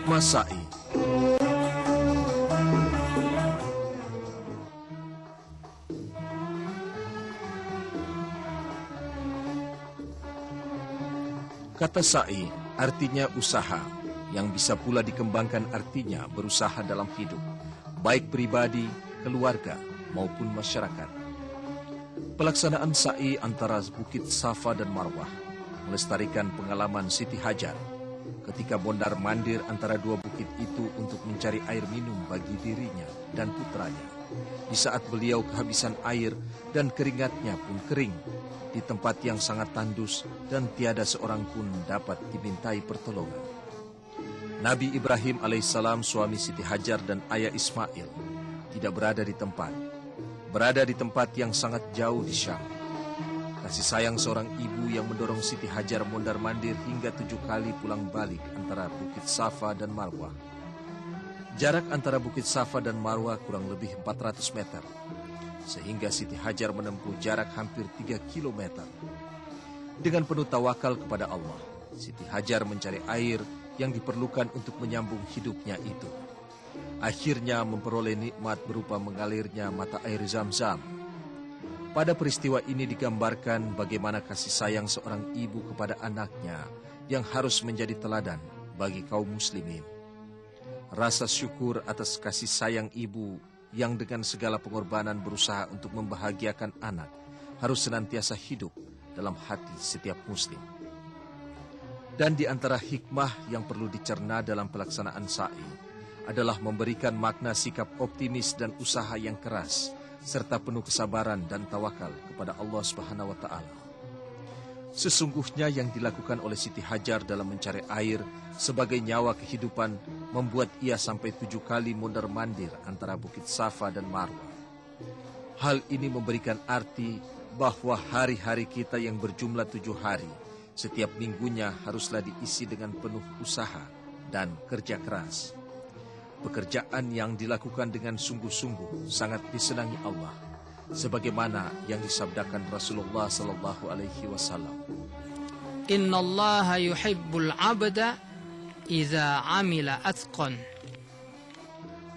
Hikmah Sa'i. Kata sa'i artinya usaha, yang bisa pula dikembangkan artinya berusaha dalam hidup, baik pribadi, keluarga, maupun masyarakat. Pelaksanaan sa'i antara Bukit Safa dan Marwah melestarikan pengalaman Siti Hajar ketika mondar-mandir antara dua bukit itu untuk mencari air minum bagi dirinya dan putranya. Di saat beliau kehabisan air dan keringatnya pun kering, di tempat yang sangat tandus dan tiada seorang pun dapat dimintai pertolongan. Nabi Ibrahim alaihissalam, suami Siti Hajar dan ayah Ismail, tidak berada di tempat yang sangat jauh di Syam. Kasih sayang seorang ibu yang mendorong Siti Hajar mondar-mandir hingga 7 kali pulang balik antara Bukit Safa dan Marwah. Jarak antara Bukit Safa dan Marwah kurang lebih 400 meter, sehingga Siti Hajar menempuh jarak hampir 3 kilometer. Dengan penuh tawakal kepada Allah, Siti Hajar mencari air yang diperlukan untuk menyambung hidupnya itu. Akhirnya memperoleh nikmat berupa mengalirnya mata air Zam-Zam. Pada peristiwa ini digambarkan bagaimana kasih sayang seorang ibu kepada anaknya yang harus menjadi teladan bagi kaum muslimin. Rasa syukur atas kasih sayang ibu yang dengan segala pengorbanan berusaha untuk membahagiakan anak harus senantiasa hidup dalam hati setiap muslim. Dan di antara hikmah yang perlu dicerna dalam pelaksanaan sa'i adalah memberikan makna sikap optimis dan usaha yang keras serta penuh kesabaran dan tawakal kepada Allah Subhanahu wa taala. Sesungguhnya yang dilakukan oleh Siti Hajar dalam mencari air sebagai nyawa kehidupan membuat ia sampai 7 kali mondar-mandir antara Bukit Safa dan Marwah. Hal ini memberikan arti bahwa hari-hari kita yang berjumlah 7 hari, setiap minggunya haruslah diisi dengan penuh usaha dan kerja keras. Pekerjaan yang dilakukan dengan sungguh-sungguh sangat disenangi Allah, sebagaimana yang disabdakan Rasulullah sallallahu alaihi wasallam. Innallaha yuhibbul 'abda idza 'amila atqan.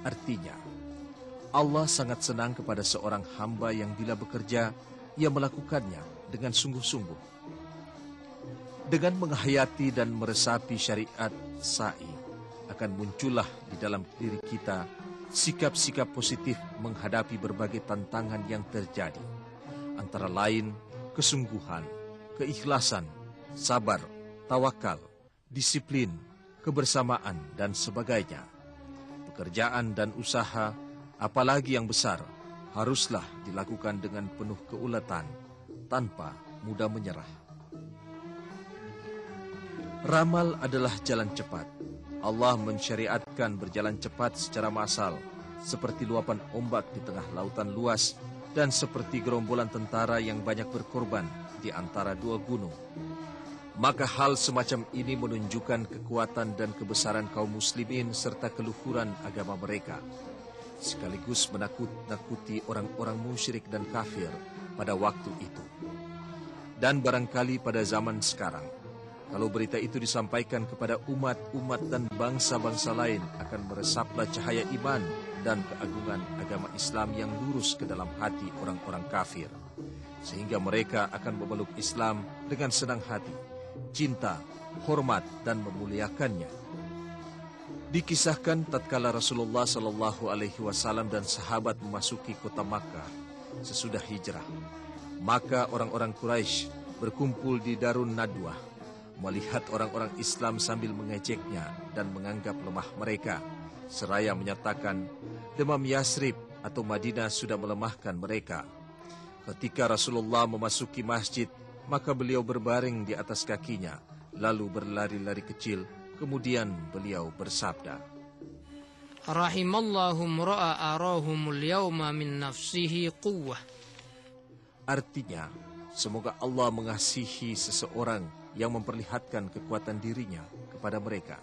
Artinya, Allah sangat senang kepada seorang hamba yang bila bekerja ia melakukannya dengan sungguh-sungguh. Dengan menghayati dan meresapi syariat sa'i, akan muncullah di dalam diri kita sikap-sikap positif menghadapi berbagai tantangan yang terjadi. Antara lain, kesungguhan, keikhlasan, sabar, tawakal, disiplin, kebersamaan, dan sebagainya. Pekerjaan dan usaha, apalagi yang besar, haruslah dilakukan dengan penuh keuletan, tanpa mudah menyerah. Ramal adalah jalan cepat. Allah mensyariatkan berjalan cepat secara massal, seperti luapan ombak di tengah lautan luas, dan seperti gerombolan tentara yang banyak berkorban di antara 2 gunung. Maka hal semacam ini menunjukkan kekuatan dan kebesaran kaum muslimin serta keluhuran agama mereka, sekaligus menakut-nakuti orang-orang musyrik dan kafir pada waktu itu. Dan barangkali pada zaman sekarang, kalau berita itu disampaikan kepada umat-umat dan bangsa-bangsa lain, akan meresaplah cahaya iman dan keagungan agama Islam yang lurus ke dalam hati orang-orang kafir, sehingga mereka akan memeluk Islam dengan senang hati, cinta, hormat, dan memuliakannya. Dikisahkan tatkala Rasulullah sallallahu alaihi wasallam dan sahabat memasuki kota Makkah sesudah hijrah, maka orang-orang Quraisy berkumpul di Darun Nadwah, melihat orang-orang Islam sambil mengejeknya dan menganggap lemah mereka, seraya menyatakan demam Yasrib atau Madinah sudah melemahkan mereka. Ketika Rasulullah memasuki masjid, maka beliau berbaring di atas kakinya, lalu berlari-lari kecil, kemudian beliau bersabda, Rahimallahu mra'a arahumul yawma min nafsihi quwwah. Artinya, semoga Allah mengasihi seseorang yang memperlihatkan kekuatan dirinya kepada mereka.